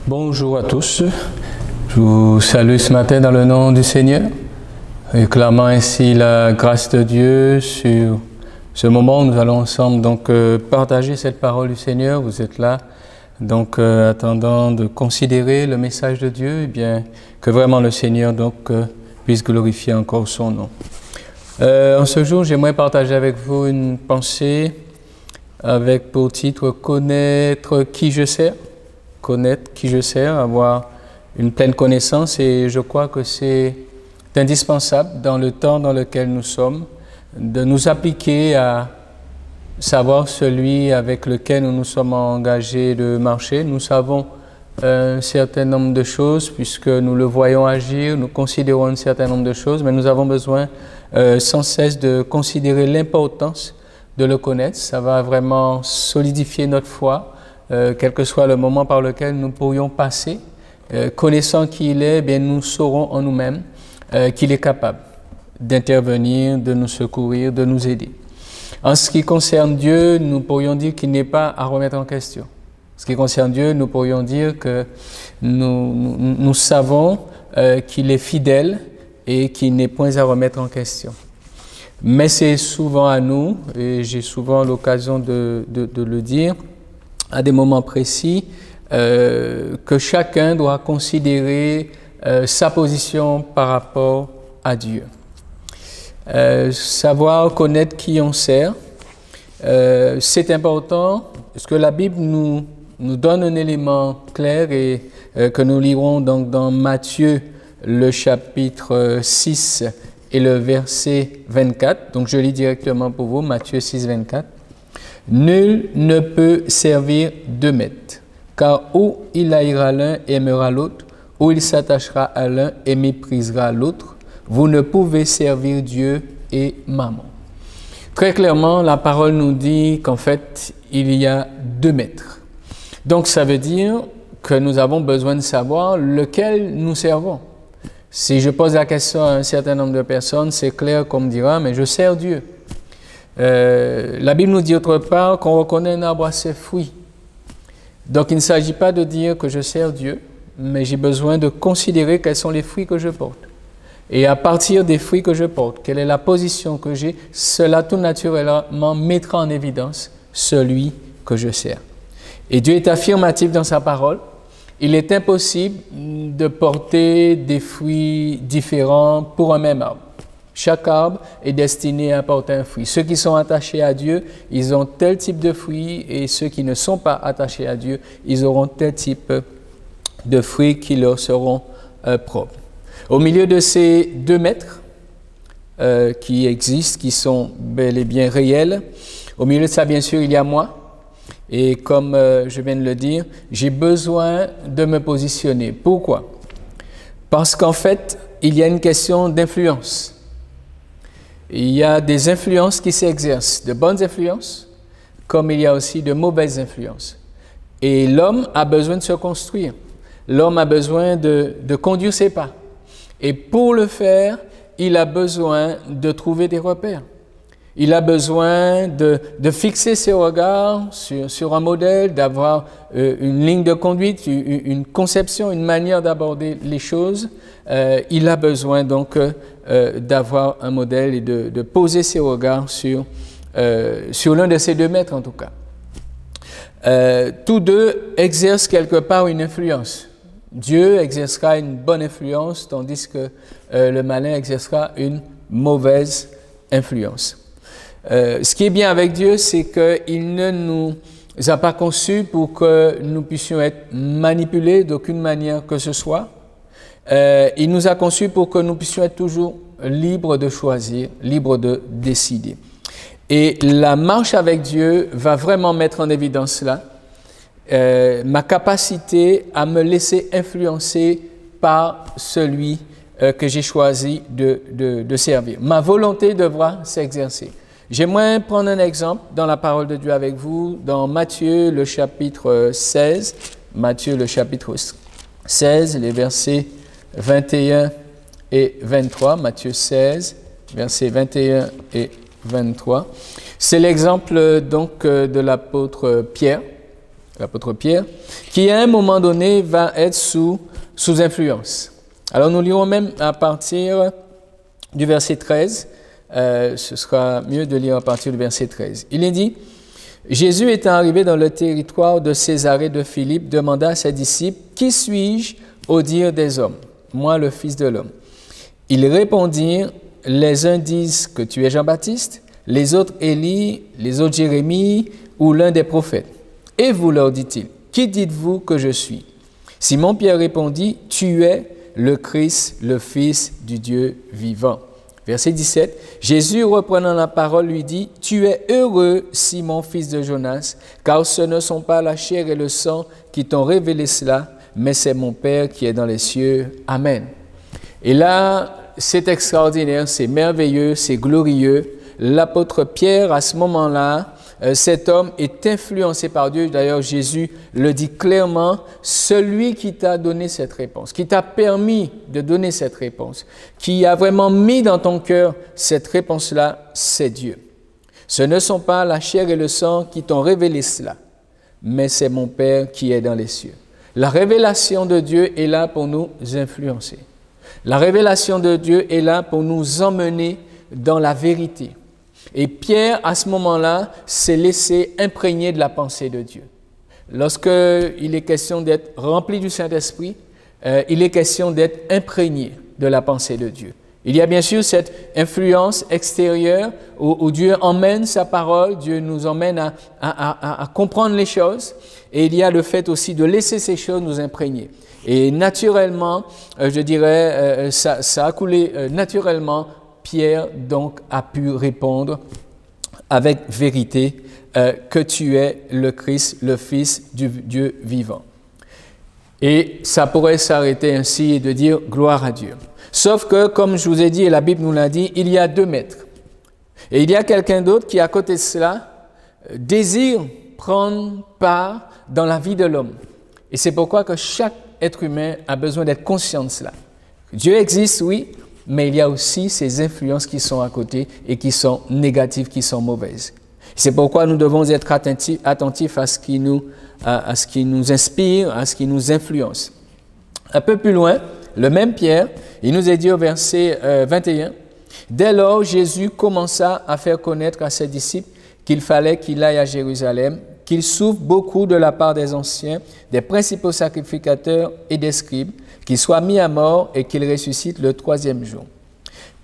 Bonjour à tous, je vous salue ce matin dans le nom du Seigneur, réclamant ainsi la grâce de Dieu sur ce moment où nous allons ensemble partager cette parole du Seigneur. Vous êtes là, attendant de considérer le message de Dieu, et bien que vraiment le Seigneur puisse glorifier encore son nom. En ce jour, j'aimerais partager avec vous une pensée avec pour titre « Connaître qui je sers ». Connaître qui je sers, avoir une pleine connaissance, et je crois que c'est indispensable dans le temps dans lequel nous sommes de nous appliquer à savoir celui avec lequel nous nous sommes engagés de marcher. Nous savons un certain nombre de choses puisque nous le voyons agir, nous considérons un certain nombre de choses, mais nous avons besoin sans cesse de considérer l'importance de le connaître. Ça va vraiment solidifier notre foi. Quel que soit le moment par lequel nous pourrions passer, connaissant qui il est, bien nous saurons en nous-mêmes qu'il est capable d'intervenir, de nous secourir, de nous aider. En ce qui concerne Dieu, nous pourrions dire qu'il n'est pas à remettre en question. En ce qui concerne Dieu, nous pourrions dire que nous savons qu'il est fidèle et qu'il n'est point à remettre en question. Mais c'est souvent à nous, et j'ai souvent l'occasion de le dire, à des moments précis, que chacun doit considérer sa position par rapport à Dieu. Savoir connaître qui on sert, c'est important parce que la Bible nous donne un élément clair et que nous lirons donc dans Matthieu le chapitre 6 et le verset 24. Donc je lis directement pour vous, Matthieu 6, 24. Nul ne peut servir deux maîtres, car ou il haïra l'un et aimera l'autre, ou il s'attachera à l'un et méprisera l'autre. Vous ne pouvez servir Dieu et Mammon. Très clairement, la parole nous dit qu'en fait, il y a deux maîtres. Donc ça veut dire que nous avons besoin de savoir lequel nous servons. Si je pose la question à un certain nombre de personnes, c'est clair qu'on me dira, mais je sers Dieu. La Bible nous dit autre part qu'on reconnaît un arbre à ses fruits. Donc il ne s'agit pas de dire que je sers Dieu, mais j'ai besoin de considérer quels sont les fruits que je porte. Et à partir des fruits que je porte, quelle est la position que j'ai, cela tout naturellement mettra en évidence celui que je sers. Et Dieu est affirmatif dans sa parole. Il est impossible de porter des fruits différents pour un même arbre. Chaque arbre est destiné à porter un fruit. Ceux qui sont attachés à Dieu, ils ont tel type de fruits, et ceux qui ne sont pas attachés à Dieu, ils auront tel type de fruits qui leur seront propres. Au milieu de ces deux maîtres qui existent, qui sont bel et bien réels, au milieu de ça, bien sûr, il y a moi. Et comme je viens de le dire, j'ai besoin de me positionner. Pourquoi? Parce qu'en fait, il y a une question d'influence. Il y a des influences qui s'exercent, de bonnes influences, comme il y a aussi de mauvaises influences. Et l'homme a besoin de se construire. L'homme a besoin de conduire ses pas. Et pour le faire, il a besoin de trouver des repères. Il a besoin de fixer ses regards sur un modèle, d'avoir une ligne de conduite, une conception, une manière d'aborder les choses. Il a besoin donc d'avoir un modèle et de poser ses regards sur l'un de ces deux maîtres en tout cas. Tous deux exercent quelque part une influence. Dieu exercera une bonne influence, tandis que le malin exercera une mauvaise influence. Ce qui est bien avec Dieu, c'est qu'il ne nous a pas conçus pour que nous puissions être manipulés d'aucune manière que ce soit. Il nous a conçus pour que nous puissions être toujours libres de choisir, libres de décider. Et la marche avec Dieu va vraiment mettre en évidence cela. Ma capacité à me laisser influencer par celui que j'ai choisi de servir. Ma volonté devra s'exercer. J'aimerais prendre un exemple dans la parole de Dieu avec vous, dans Matthieu le chapitre 16. Matthieu le chapitre 16, les versets 21 et 23. Matthieu 16, versets 21 et 23. C'est l'exemple donc de l'apôtre Pierre. l'apôtre Pierre, qui à un moment donné va être sous influence. Alors nous lirons même à partir du verset 13, ce sera mieux de lire à partir du verset 13. Il est dit, « Jésus étant arrivé dans le territoire de Césarée de Philippe, demanda à ses disciples, « Qui suis-je au dire des hommes? Moi, le Fils de l'homme. » Ils répondirent, « Les uns disent que tu es Jean-Baptiste, les autres Élie, les autres Jérémie ou l'un des prophètes. Et vous, leur dit-il, qui dites-vous que je suis? Simon-Pierre répondit, tu es le Christ, le Fils du Dieu vivant. Verset 17, Jésus reprenant la parole lui dit, tu es heureux, Simon, fils de Jonas, car ce ne sont pas la chair et le sang qui t'ont révélé cela, mais c'est mon Père qui est dans les cieux. Amen. Et là, c'est extraordinaire, c'est merveilleux, c'est glorieux. L'apôtre Pierre, à ce moment-là, cet homme est influencé par Dieu. D'ailleurs, Jésus le dit clairement, celui qui t'a donné cette réponse, qui t'a permis de donner cette réponse, qui a vraiment mis dans ton cœur cette réponse-là, c'est Dieu. Ce ne sont pas la chair et le sang qui t'ont révélé cela, mais c'est mon Père qui est dans les cieux. La révélation de Dieu est là pour nous influencer. La révélation de Dieu est là pour nous emmener dans la vérité. Et Pierre, à ce moment-là, s'est laissé imprégner de la pensée de Dieu. Lorsqu'il est question d'être rempli du Saint-Esprit, il est question d'être imprégné de la pensée de Dieu. Il y a bien sûr cette influence extérieure où Dieu emmène sa parole, Dieu nous emmène à comprendre les choses, et il y a le fait aussi de laisser ces choses nous imprégner. Et naturellement, je dirais, ça a coulé naturellement. Pierre donc a pu répondre avec vérité que tu es le Christ, le Fils du Dieu vivant. Et ça pourrait s'arrêter ainsi et de dire gloire à Dieu. Sauf que, comme je vous ai dit et la Bible nous l'a dit, il y a deux maîtres. Et il y a quelqu'un d'autre qui, à côté de cela, désire prendre part dans la vie de l'homme. Et c'est pourquoi que chaque être humain a besoin d'être conscient de cela. Dieu existe, oui, mais il y a aussi ces influences qui sont à côté et qui sont négatives, qui sont mauvaises. C'est pourquoi nous devons être attentifs à ce qui nous inspire, à ce qui nous influence. Un peu plus loin, le même Pierre, il nous est dit au verset 21, « Dès lors, Jésus commença à faire connaître à ses disciples qu'il fallait qu'il aille à Jérusalem, qu'il souffre beaucoup de la part des anciens, des principaux sacrificateurs et des scribes, qu'il soit mis à mort et qu'il ressuscite le troisième jour. »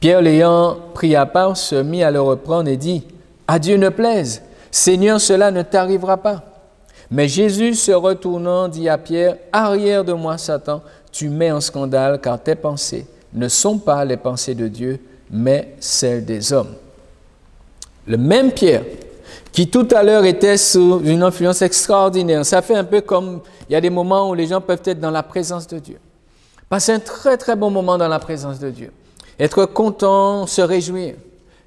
Pierre, l'ayant pris à part, se mit à le reprendre et dit, « À Dieu ne plaise, Seigneur, cela ne t'arrivera pas. » Mais Jésus, se retournant, dit à Pierre, « Arrière de moi, Satan, tu mets en scandale, car tes pensées ne sont pas les pensées de Dieu, mais celles des hommes. » Le même Pierre, qui tout à l'heure était sous une influence extraordinaire, ça fait un peu comme, il y a des moments où les gens peuvent être dans la présence de Dieu. Passer un très très bon moment dans la présence de Dieu. Être content, se réjouir.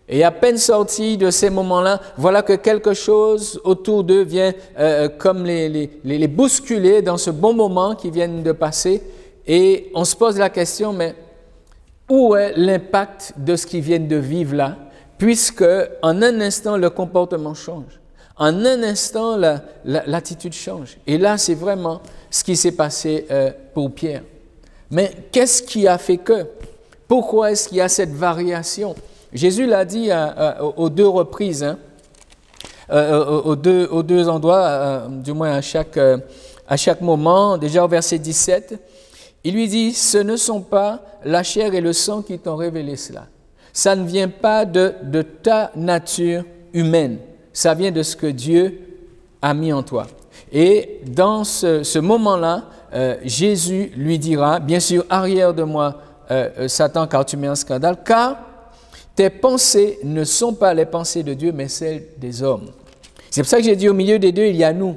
Et à peine sorti de ces moments-là, voilà que quelque chose autour d'eux vient comme les bousculer dans ce bon moment qui viennent de passer. Et on se pose la question, mais où est l'impact de ce qu'ils viennent de vivre là? Puisque en un instant, le comportement change. En un instant, l'attitude change. Et là, c'est vraiment ce qui s'est passé pour Pierre. Mais qu'est-ce qui a fait que? Pourquoi est-ce qu'il y a cette variation? Jésus l'a dit aux deux reprises, hein, aux deux endroits, du moins à chaque moment. Déjà au verset 17, il lui dit, « Ce ne sont pas la chair et le sang qui t'ont révélé cela. Ça ne vient pas de ta nature humaine. Ça vient de ce que Dieu a mis en toi. » Et dans ce moment-là, Jésus lui dira, bien sûr, « Arrière de moi, Satan, car tu mets un scandale, car tes pensées ne sont pas les pensées de Dieu, mais celles des hommes. » C'est pour ça que j'ai dit, au milieu des deux, il y a nous,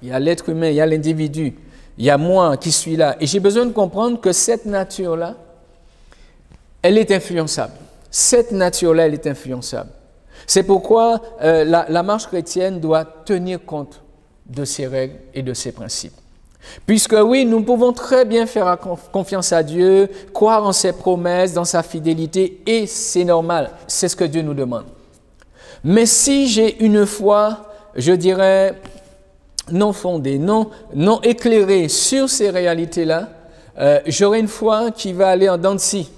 il y a l'être humain, il y a l'individu, il y a moi qui suis là. Et j'ai besoin de comprendre que cette nature-là, elle est influençable. Cette nature-là, elle est influençable. C'est pourquoi la marche chrétienne doit tenir compte de ces règles et de ces principes. Puisque oui, nous pouvons très bien faire confiance à Dieu, croire en ses promesses, dans sa fidélité, et c'est normal, c'est ce que Dieu nous demande. Mais si j'ai une foi, je dirais, non fondée, non éclairée sur ces réalités-là, j'aurai une foi qui va aller en dents de scie.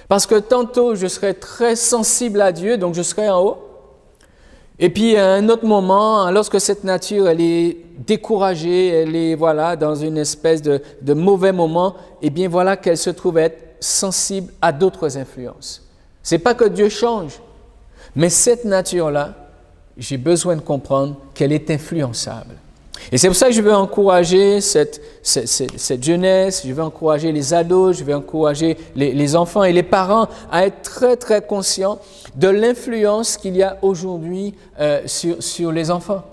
Parce que tantôt, je serai très sensible à Dieu, donc je serai en haut. Et puis, à un autre moment, lorsque cette nature, elle est découragée, elle est, voilà, dans une espèce de mauvais moment, eh bien, voilà qu'elle se trouve être sensible à d'autres influences. C'est pas que Dieu change, mais cette nature-là, j'ai besoin de comprendre qu'elle est influençable. Et c'est pour ça que je veux encourager cette jeunesse, je veux encourager les ados, je veux encourager les enfants et les parents à être très, très conscients de l'influence qu'il y a aujourd'hui sur les enfants.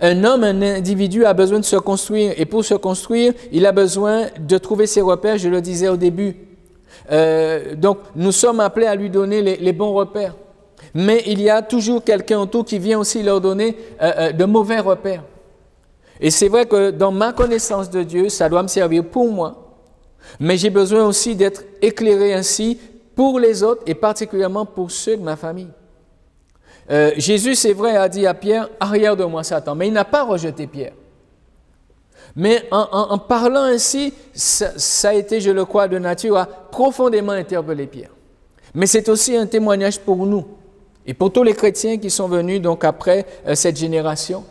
Un homme, un individu a besoin de se construire et pour se construire, il a besoin de trouver ses repères, je le disais au début. Donc, nous sommes appelés à lui donner les bons repères. Mais il y a toujours quelqu'un autour qui vient aussi leur donner de mauvais repères. Et c'est vrai que dans ma connaissance de Dieu, ça doit me servir pour moi, mais j'ai besoin aussi d'être éclairé ainsi pour les autres et particulièrement pour ceux de ma famille. Jésus, c'est vrai, a dit à Pierre, « Arrière de moi, Satan », mais il n'a pas rejeté Pierre. Mais en parlant ainsi, ça a été, je le crois, de nature à profondément interpeller Pierre. Mais c'est aussi un témoignage pour nous et pour tous les chrétiens qui sont venus donc après cette génération.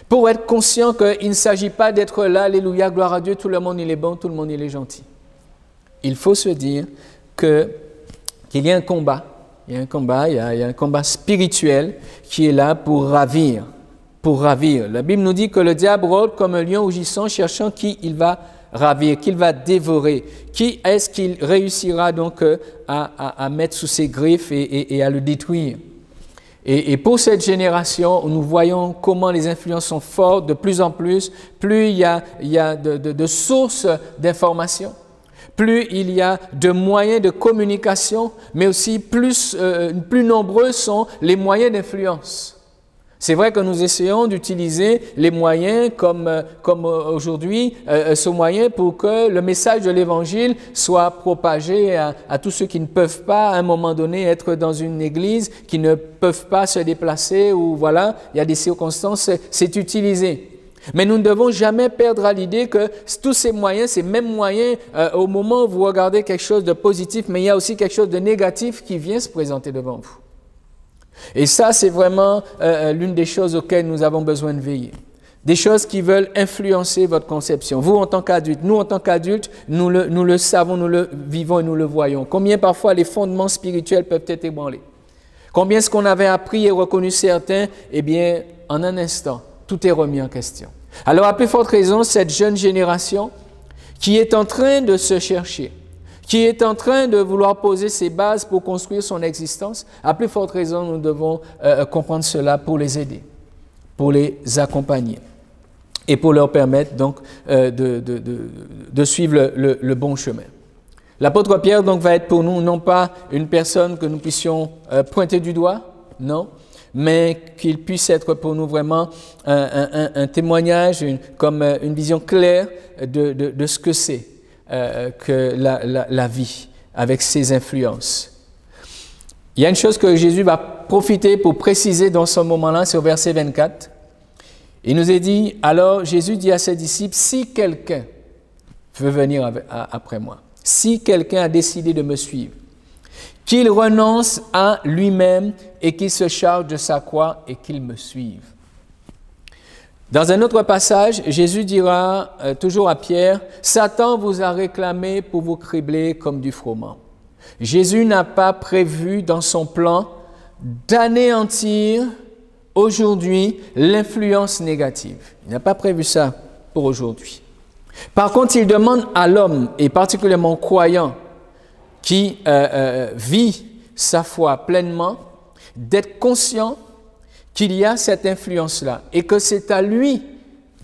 Pour être conscient qu'il ne s'agit pas d'être là, alléluia, gloire à Dieu, tout le monde il est bon, tout le monde il est gentil. Il faut se dire qu'il y a un combat, il y a un combat spirituel qui est là pour ravir. La Bible nous dit que le diable rôde comme un lion rugissant, cherchant qui il va ravir, qu'il va dévorer. Qui est-ce qu'il réussira donc à mettre sous ses griffes et à le détruire? Et pour cette génération, nous voyons comment les influences sont fortes de plus en plus. Plus il y a de sources d'informations, plus il y a de moyens de communication, mais aussi plus nombreux sont les moyens d'influence. C'est vrai que nous essayons d'utiliser les moyens comme aujourd'hui, ce moyen pour que le message de l'Évangile soit propagé à tous ceux qui ne peuvent pas à un moment donné être dans une église, qui ne peuvent pas se déplacer ou voilà, il y a des circonstances, c'est utilisé. Mais nous ne devons jamais perdre à l'idée que tous ces moyens, ces mêmes moyens, au moment où vous regardez quelque chose de positif, mais il y a aussi quelque chose de négatif qui vient se présenter devant vous. Et ça, c'est vraiment l'une des choses auxquelles nous avons besoin de veiller. Des choses qui veulent influencer votre conception. Vous, en tant qu'adultes, nous, en tant qu'adultes, nous le savons, nous le vivons et nous le voyons. Combien parfois les fondements spirituels peuvent être ébranlés. Combien ce qu'on avait appris et reconnu certains, eh bien, en un instant, tout est remis en question. Alors, à plus forte raison, cette jeune génération qui est en train de se chercher, qui est en train de vouloir poser ses bases pour construire son existence, à plus forte raison, nous devons comprendre cela pour les aider, pour les accompagner et pour leur permettre donc de suivre le bon chemin. L'apôtre Pierre donc va être pour nous non pas une personne que nous puissions pointer du doigt, non, mais qu'il puisse être pour nous vraiment un témoignage, comme une vision claire de ce que c'est. Que la vie avec ses influences. Il y a une chose que Jésus va profiter pour préciser dans ce moment-là, c'est au verset 24. Il nous est dit, alors Jésus dit à ses disciples, si quelqu'un veut venir après moi, si quelqu'un a décidé de me suivre, qu'il renonce à lui-même et qu'il se charge de sa croix et qu'il me suive. Dans un autre passage, Jésus dira toujours à Pierre, « Satan vous a réclamé pour vous cribler comme du froment. » Jésus n'a pas prévu dans son plan d'anéantir aujourd'hui l'influence négative. Il n'a pas prévu ça pour aujourd'hui. Par contre, il demande à l'homme, et particulièrement au croyant, qui vit sa foi pleinement, d'être conscient qu'il y a cette influence-là et que c'est à lui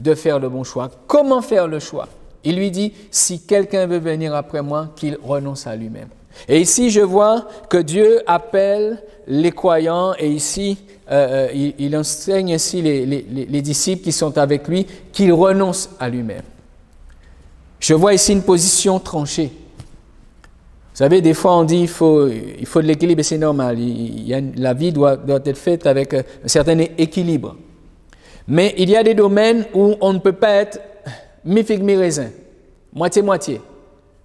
de faire le bon choix. Comment faire le choix? Il lui dit, si quelqu'un veut venir après moi, qu'il renonce à lui-même. Et ici, je vois que Dieu appelle les croyants et ici, il enseigne ainsi les disciples qui sont avec lui, qu'ils renoncent à lui-même. Je vois ici une position tranchée. Vous savez, des fois on dit il faut de l'équilibre et c'est normal. La vie doit être faite avec un certain équilibre. Mais il y a des domaines où on ne peut pas être mi-figue, mi-raisin, moitié-moitié.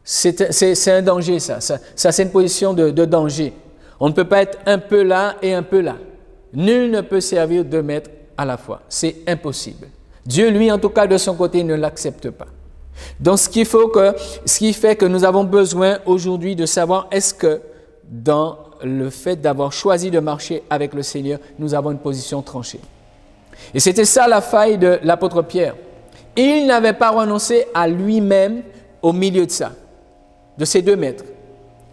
C'est un danger, ça c'est une position de danger. On ne peut pas être un peu là et un peu là. Nul ne peut servir 2 maîtres à la fois. C'est impossible. Dieu, lui, en tout cas, de son côté, ne l'accepte pas. Donc, ce qui fait que nous avons besoin aujourd'hui de savoir, est-ce que dans le fait d'avoir choisi de marcher avec le Seigneur, nous avons une position tranchée. Et c'était ça la faille de l'apôtre Pierre. Il n'avait pas renoncé à lui-même au milieu de ça, de ces 2 maîtres.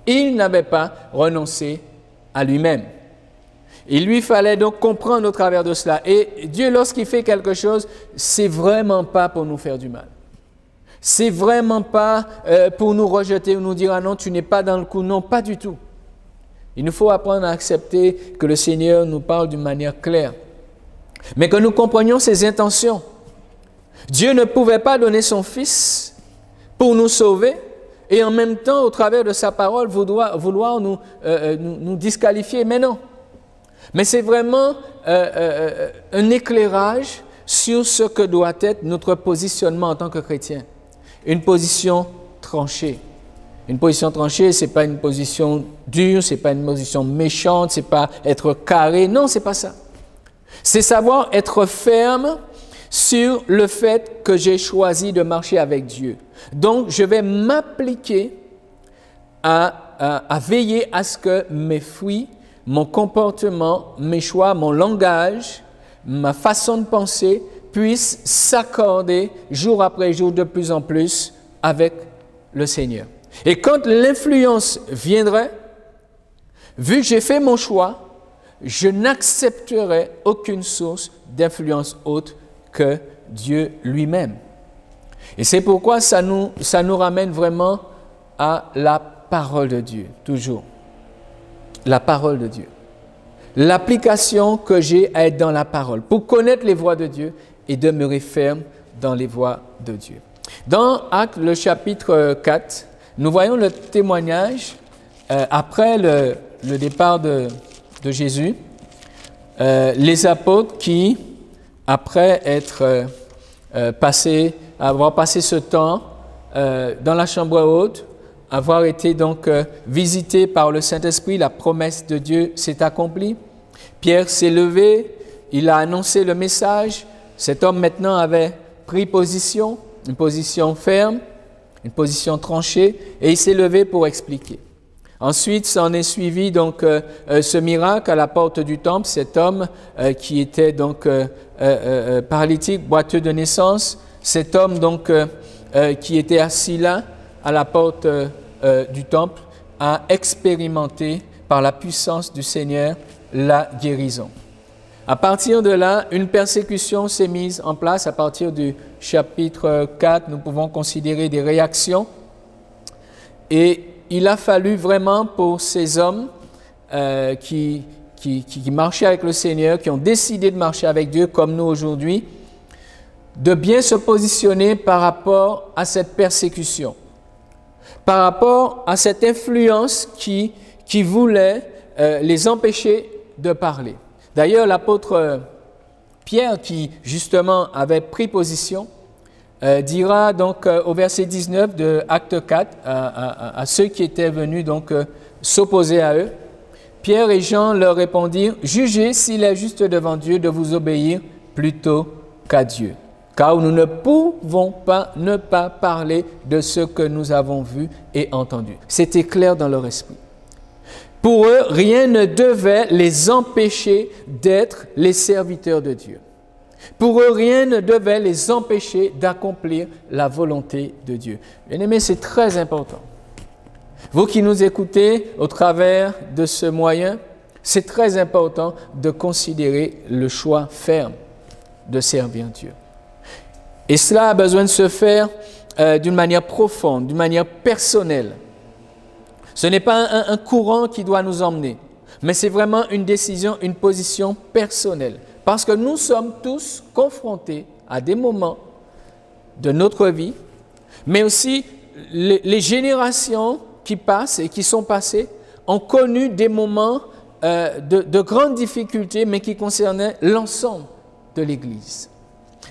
Il n'avait pas renoncé à lui-même. Il lui fallait donc comprendre au travers de cela. Et Dieu, lorsqu'il fait quelque chose, c'est vraiment pas pour nous faire du mal. C'est vraiment pas pour nous rejeter ou nous dire « Ah non, tu n'es pas dans le coup ». Non, pas du tout. Il nous faut apprendre à accepter que le Seigneur nous parle d'une manière claire. Mais que nous comprenions ses intentions. Dieu ne pouvait pas donner son Fils pour nous sauver et en même temps, au travers de sa parole, vouloir nous disqualifier. Mais non. Mais c'est vraiment un éclairage sur ce que doit être notre positionnement en tant que chrétien. Une position tranchée. Une position tranchée, ce n'est pas une position dure, ce n'est pas une position méchante, ce n'est pas être carré. Non, ce n'est pas ça. C'est savoir être ferme sur le fait que j'ai choisi de marcher avec Dieu. Donc, je vais m'appliquer à veiller à ce que mes fruits, mon comportement, mes choix, mon langage, ma façon de penser puissent s'accorder jour après jour de plus en plus avec le Seigneur. Et quand l'influence viendrait, vu que j'ai fait mon choix, je n'accepterai aucune source d'influence autre que Dieu lui-même. Et c'est pourquoi ça nous ramène vraiment à la parole de Dieu, toujours. La parole de Dieu. L'application que j'ai à être dans la parole, pour connaître les voies de Dieu et demeurer ferme dans les voies de Dieu. Dans Actes, le chapitre 4, nous voyons le témoignage après le départ de Jésus, les apôtres qui, après avoir passé ce temps dans la chambre haute, avoir été donc visité par le Saint-Esprit, la promesse de Dieu s'est accomplie. Pierre s'est levé, il a annoncé le message. Cet homme maintenant avait pris position, une position ferme, une position tranchée, et il s'est levé pour expliquer. Ensuite, s'en est suivi donc ce miracle à la porte du temple, cet homme qui était donc paralytique, boiteux de naissance, cet homme donc qui était assis là à la porte du temple a expérimenté par la puissance du Seigneur la guérison. À partir de là, une persécution s'est mise en place. À partir du chapitre 4, nous pouvons considérer des réactions. Et il a fallu vraiment pour ces hommes qui marchaient avec le Seigneur, qui ont décidé de marcher avec Dieu comme nous aujourd'hui, de bien se positionner par rapport à cette persécution, par rapport à cette influence qui voulait les empêcher de parler. D'ailleurs, l'apôtre Pierre, qui justement avait pris position, dira donc au verset 19 de Acte 4 à ceux qui étaient venus donc s'opposer à eux, Pierre et Jean leur répondirent « Jugez s'il est juste devant Dieu de vous obéir plutôt qu'à Dieu. Car nous ne pouvons pas ne pas parler de ce que nous avons vu et entendu. » C'était clair dans leur esprit. Pour eux, rien ne devait les empêcher d'être les serviteurs de Dieu. Pour eux, rien ne devait les empêcher d'accomplir la volonté de Dieu. Bien-aimés, c'est très important. Vous qui nous écoutez au travers de ce moyen, c'est très important de considérer le choix ferme de servir Dieu. Et cela a besoin de se faire d'une manière profonde, d'une manière personnelle. Ce n'est pas un courant qui doit nous emmener, mais c'est vraiment une décision, une position personnelle. Parce que nous sommes tous confrontés à des moments de notre vie, mais aussi les générations qui passent et qui sont passées ont connu des moments de grandes difficultés, mais qui concernaient l'ensemble de l'Église.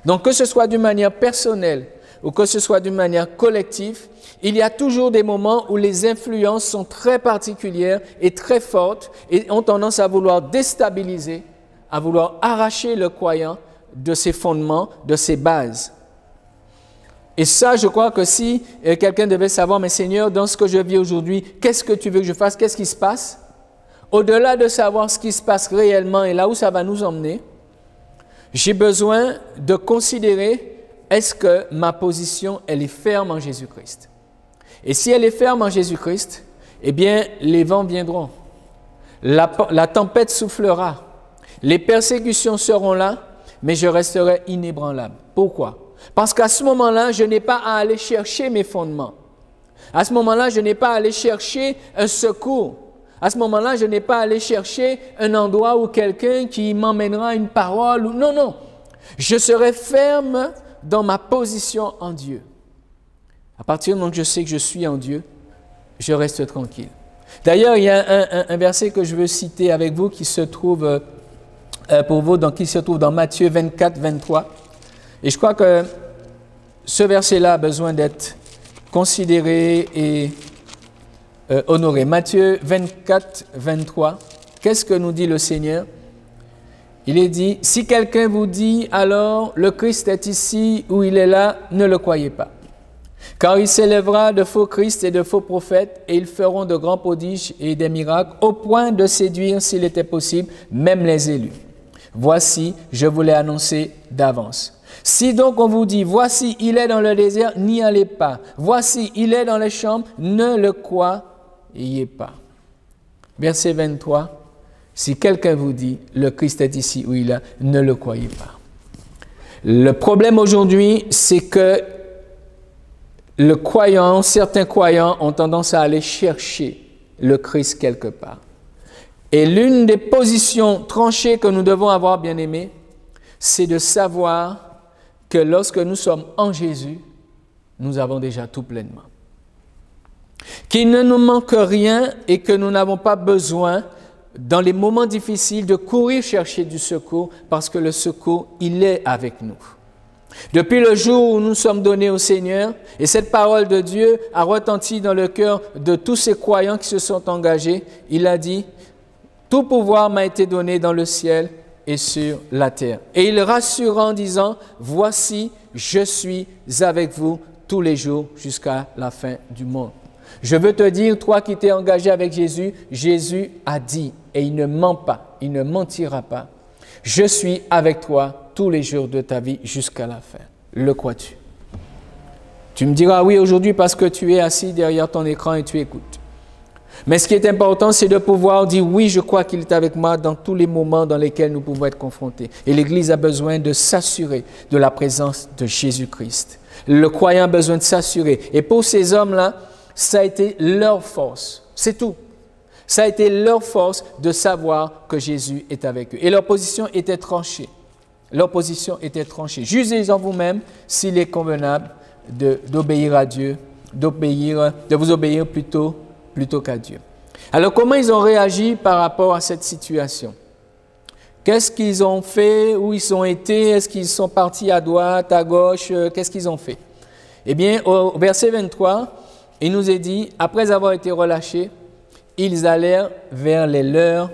Donc, que ce soit d'une manière personnelle ou que ce soit d'une manière collective, il y a toujours des moments où les influences sont très particulières et très fortes et ont tendance à vouloir déstabiliser, à vouloir arracher le croyant de ses fondements, de ses bases. Et ça, je crois que si quelqu'un devait savoir, mais Seigneur, dans ce que je vis aujourd'hui, qu'est-ce que tu veux que je fasse? Qu'est-ce qui se passe? Au-delà de savoir ce qui se passe réellement et là où ça va nous emmener, j'ai besoin de considérer, est-ce que ma position, elle est ferme en Jésus-Christ? Et si elle est ferme en Jésus-Christ, eh bien, les vents viendront. La tempête soufflera. Les persécutions seront là, mais je resterai inébranlable. Pourquoi? Parce qu'à ce moment-là, je n'ai pas à aller chercher mes fondements. À ce moment-là, je n'ai pas à aller chercher un secours. À ce moment-là, je n'ai pas à aller chercher un endroit où quelqu'un qui m'emmènera une parole. Non, non. Je serai ferme dans ma position en Dieu. À partir du moment où je sais que je suis en Dieu, je reste tranquille. D'ailleurs, il y a un verset que je veux citer avec vous qui se trouve pour vous, donc qui se trouve dans Matthieu 24, 23. Et je crois que ce verset-là a besoin d'être considéré et honoré. Matthieu 24, 23. Qu'est-ce que nous dit le Seigneur? Il est dit, si quelqu'un vous dit alors le Christ est ici ou il est là, ne le croyez pas. Car il s'élèvera de faux Christ et de faux prophètes et ils feront de grands prodiges et des miracles au point de séduire, s'il était possible, même les élus. Voici, je vous l'ai annoncé d'avance. Si donc on vous dit, voici, il est dans le désert, n'y allez pas. Voici, il est dans les chambres, ne le croyez pas. Verset 23, si quelqu'un vous dit, le Christ est ici ou il est là, ne le croyez pas. Le problème aujourd'hui, c'est que certains croyants ont tendance à aller chercher le Christ quelque part. Et l'une des positions tranchées que nous devons avoir, bien-aimés, c'est de savoir que lorsque nous sommes en Jésus, nous avons déjà tout pleinement. Qu'il ne nous manque rien et que nous n'avons pas besoin, dans les moments difficiles, de courir chercher du secours parce que le secours, il est avec nous. Depuis le jour où nous sommes donnés au Seigneur, et cette parole de Dieu a retenti dans le cœur de tous ces croyants qui se sont engagés, il a dit, « Tout pouvoir m'a été donné dans le ciel et sur la terre. » Et il rassura en disant, « Voici, je suis avec vous tous les jours jusqu'à la fin du monde. » Je veux te dire, toi qui t'es engagé avec Jésus, Jésus a dit, et il ne ment pas, il ne mentira pas, « Je suis avec toi tous les jours de ta vie jusqu'à la fin. » Le crois-tu? Tu me diras oui aujourd'hui parce que tu es assis derrière ton écran et tu écoutes. Mais ce qui est important, c'est de pouvoir dire oui, je crois qu'il est avec moi dans tous les moments dans lesquels nous pouvons être confrontés. Et l'Église a besoin de s'assurer de la présence de Jésus-Christ. Le croyant a besoin de s'assurer. Et pour ces hommes-là, ça a été leur force. C'est tout. Ça a été leur force de savoir que Jésus est avec eux. Et leur position était tranchée. Leur position était tranchée. Jugez en vous-même s'il est convenable d'obéir à Dieu, de vous obéir plutôt qu'à Dieu. Alors, comment ils ont réagi par rapport à cette situation? Qu'est-ce qu'ils ont fait? Où ils ont été? Est-ce qu'ils sont partis à droite, à gauche? Qu'est-ce qu'ils ont fait? Eh bien, au verset 23, il nous est dit, après avoir été relâchés, ils allèrent vers les leurs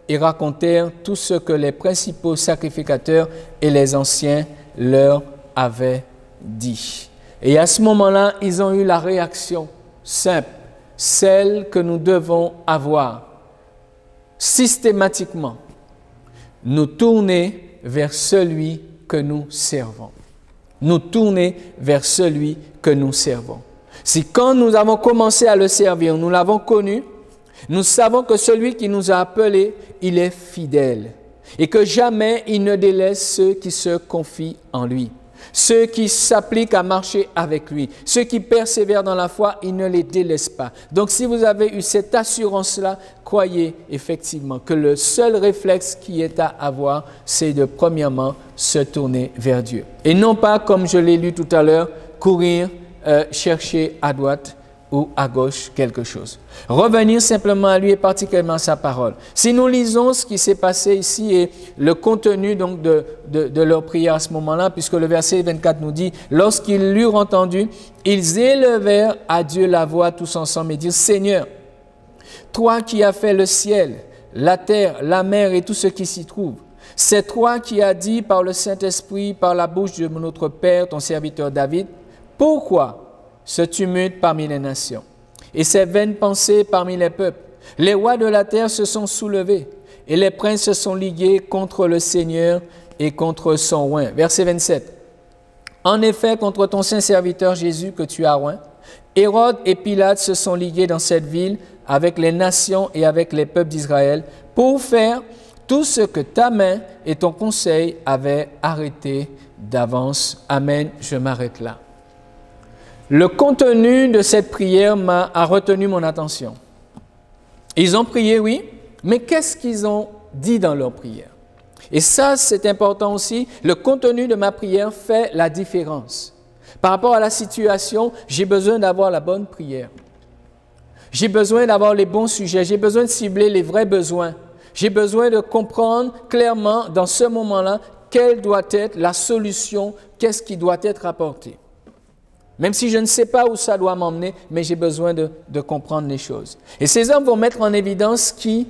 et racontèrent tout ce que les principaux sacrificateurs et les anciens leur avaient dit. Et à ce moment-là, ils ont eu la réaction simple, celle que nous devons avoir systématiquement, nous tourner vers celui que nous servons. Nous tourner vers celui que nous servons. Si quand nous avons commencé à le servir, nous l'avons connu, nous savons que celui qui nous a appelés, il est fidèle et que jamais il ne délaisse ceux qui se confient en lui. Ceux qui s'appliquent à marcher avec lui, ceux qui persévèrent dans la foi, il ne les délaisse pas. Donc si vous avez eu cette assurance-là, croyez effectivement que le seul réflexe qui est à avoir, c'est de premièrement se tourner vers Dieu. Et non pas, comme je l'ai lu tout à l'heure, courir, chercher à droite ou à gauche quelque chose. Revenir simplement à lui et particulièrement à sa parole. Si nous lisons ce qui s'est passé ici et le contenu donc de leur prière à ce moment-là, puisque le verset 24 nous dit, lorsqu'ils l'eurent entendu, ils élevèrent à Dieu la voix tous ensemble et dirent, Seigneur, toi qui as fait le ciel, la terre, la mer et tout ce qui s'y trouve, c'est toi qui as dit par le Saint-Esprit, par la bouche de notre Père, ton serviteur David, pourquoi ce tumulte parmi les nations et ces vaines pensées parmi les peuples? Les rois de la terre se sont soulevés et les princes se sont ligués contre le Seigneur et contre son oint. Verset 27. En effet, contre ton saint serviteur Jésus que tu as oint, Hérode et Pilate se sont ligués dans cette ville avec les nations et avec les peuples d'Israël pour faire tout ce que ta main et ton conseil avaient arrêté d'avance. Amen. Je m'arrête là. Le contenu de cette prière a retenu mon attention. Ils ont prié, oui, mais qu'est-ce qu'ils ont dit dans leur prière? Et ça, c'est important aussi. Le contenu de ma prière fait la différence. Par rapport à la situation, j'ai besoin d'avoir la bonne prière. J'ai besoin d'avoir les bons sujets. J'ai besoin de cibler les vrais besoins. J'ai besoin de comprendre clairement dans ce moment-là quelle doit être la solution, qu'est-ce qui doit être apporté. Même si je ne sais pas où ça doit m'emmener, mais j'ai besoin de comprendre les choses. Et ces hommes vont mettre en évidence ce qui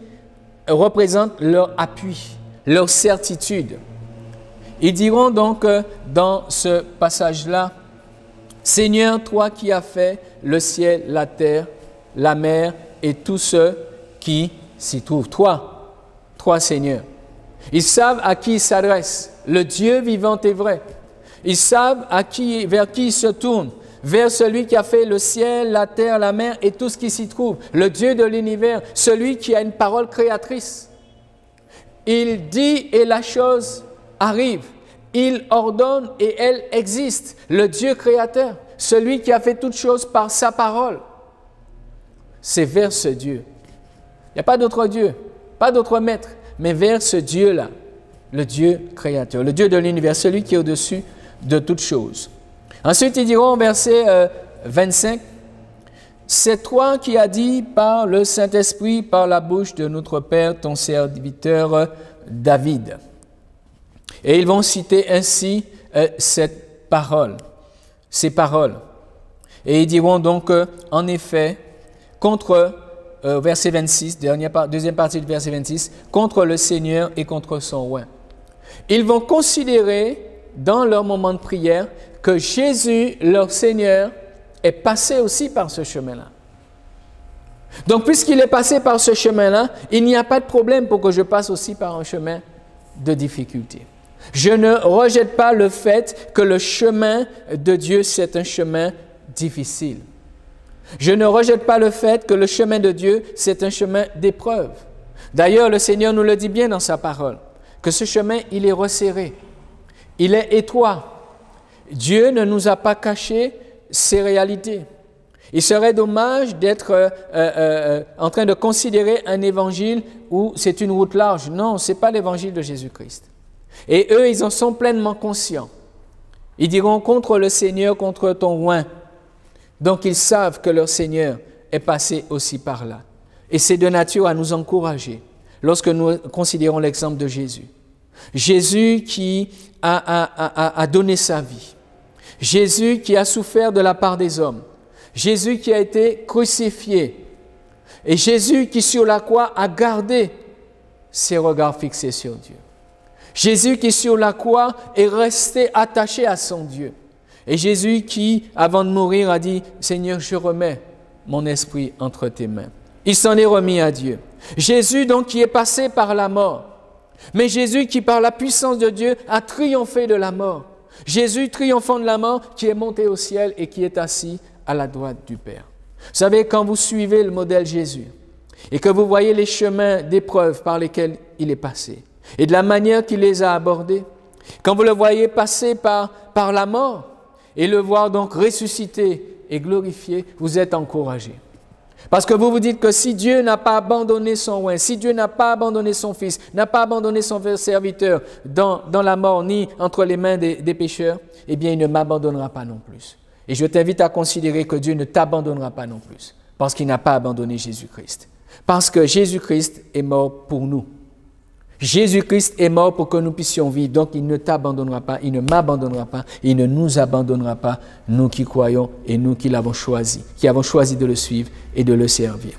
représente leur appui, leur certitude. Ils diront donc dans ce passage-là, « Seigneur, toi qui as fait le ciel, la terre, la mer et tout ce qui s'y trouve. » Toi Seigneur. Ils savent à qui ils s'adressent, le Dieu vivant et vrai. Ils savent vers qui ils se tournent. Vers celui qui a fait le ciel, la terre, la mer et tout ce qui s'y trouve, le Dieu de l'univers, celui qui a une parole créatrice. Il dit et la chose arrive. Il ordonne et elle existe. Le Dieu créateur, celui qui a fait toutes choses par sa parole. C'est vers ce Dieu. Il n'y a pas d'autre Dieu, pas d'autre maître, mais vers ce Dieu-là, le Dieu créateur, le Dieu de l'univers, celui qui est au-dessus de toutes choses. Ensuite, ils diront au verset 25, « C'est toi qui as dit par le Saint-Esprit, par la bouche de notre Père, ton serviteur David. » Et ils vont citer ainsi cette parole, ces paroles. Et ils diront donc, en effet, contre, verset 26, deuxième partie du verset 26, contre le Seigneur et contre son oint. Ils vont considérer dans leur moment de prière que Jésus, leur Seigneur, est passé aussi par ce chemin-là. Donc, puisqu'il est passé par ce chemin-là, il n'y a pas de problème pour que je passe aussi par un chemin de difficulté. Je ne rejette pas le fait que le chemin de Dieu, c'est un chemin difficile. Je ne rejette pas le fait que le chemin de Dieu, c'est un chemin d'épreuve. D'ailleurs, le Seigneur nous le dit bien dans sa parole, que ce chemin, il est resserré, il est étroit. Dieu ne nous a pas caché ces réalités. Il serait dommage d'être en train de considérer un évangile où c'est une route large. Non, ce n'est pas l'évangile de Jésus-Christ. Et eux, ils en sont pleinement conscients. Ils diront contre le Seigneur, contre ton oint. Donc, ils savent que leur Seigneur est passé aussi par là. Et c'est de nature à nous encourager lorsque nous considérons l'exemple de Jésus. Jésus qui a donné sa vie. Jésus qui a souffert de la part des hommes. Jésus qui a été crucifié. Et Jésus qui, sur la croix, a gardé ses regards fixés sur Dieu. Jésus qui, sur la croix, est resté attaché à son Dieu. Et Jésus qui, avant de mourir, a dit « Seigneur, je remets mon esprit entre tes mains. » Il s'en est remis à Dieu. Jésus, donc, qui est passé par la mort. Mais Jésus qui, par la puissance de Dieu, a triomphé de la mort. Jésus, triomphant de la mort, qui est monté au ciel et qui est assis à la droite du Père. Vous savez, quand vous suivez le modèle Jésus et que vous voyez les chemins d'épreuves par lesquels il est passé et de la manière qu'il les a abordés, quand vous le voyez passer par la mort et le voir donc ressuscité et glorifié, vous êtes encouragé. Parce que vous vous dites que si Dieu n'a pas abandonné son oint, si Dieu n'a pas abandonné son Fils, n'a pas abandonné son serviteur dans la mort ni entre les mains des pécheurs, eh bien il ne m'abandonnera pas non plus. Et je t'invite à considérer que Dieu ne t'abandonnera pas non plus, parce qu'il n'a pas abandonné Jésus-Christ. Parce que Jésus-Christ est mort pour nous. Jésus-Christ est mort pour que nous puissions vivre, donc il ne t'abandonnera pas, il ne m'abandonnera pas, il ne nous abandonnera pas, nous qui croyons et nous qui l'avons choisi, qui avons choisi de le suivre et de le servir.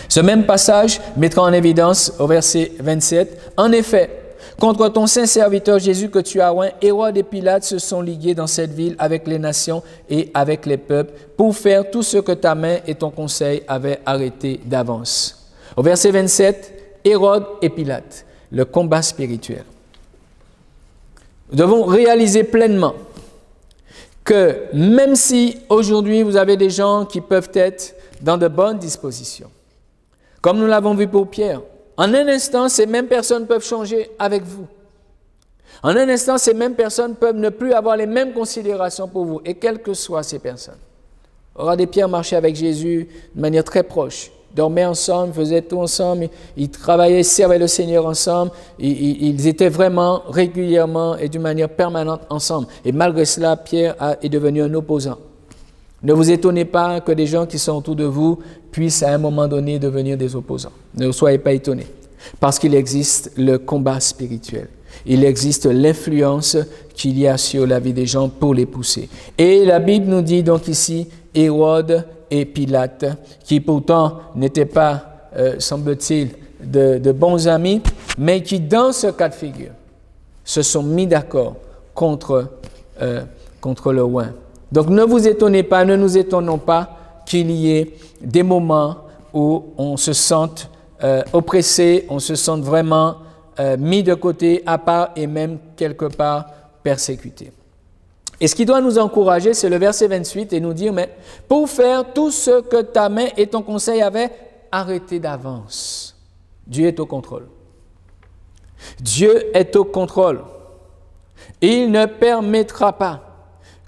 Ce même passage mettra en évidence au verset 27, « En effet, contre ton saint serviteur Jésus que tu as oint, Hérode et Pilate se sont ligués dans cette ville avec les nations et avec les peuples pour faire tout ce que ta main et ton conseil avaient arrêté d'avance. » Au verset 27, Hérode et Pilate, le combat spirituel. Nous devons réaliser pleinement que même si aujourd'hui vous avez des gens qui peuvent être dans de bonnes dispositions, comme nous l'avons vu pour Pierre, en un instant, ces mêmes personnes peuvent changer avec vous. En un instant, ces mêmes personnes peuvent ne plus avoir les mêmes considérations pour vous, et quelles que soient ces personnes. Hérode et Pierre marchaient avec Jésus de manière très proche. Dormaient ensemble, faisaient tout ensemble, ils travaillaient, servaient le Seigneur ensemble, ils étaient vraiment régulièrement et d'une manière permanente ensemble. Et malgré cela, Pierre est devenu un opposant. Ne vous étonnez pas que des gens qui sont autour de vous puissent à un moment donné devenir des opposants. Ne soyez pas étonnés, parce qu'il existe le combat spirituel. Il existe l'influence qu'il y a sur la vie des gens pour les pousser. Et la Bible nous dit donc ici, Hérode et Pilate, qui pourtant n'étaient pas, semble-t-il, de bons amis, mais qui, dans ce cas de figure, se sont mis d'accord contre le oint. Donc ne vous étonnez pas, ne nous étonnons pas qu'il y ait des moments où on se sente oppressé, on se sente vraiment mis de côté, à part et même quelque part persécuté. Et ce qui doit nous encourager, c'est le verset 28 et nous dire, mais pour faire tout ce que ta main et ton conseil avaient arrêté d'avance. Dieu est au contrôle. Dieu est au contrôle. Il ne permettra pas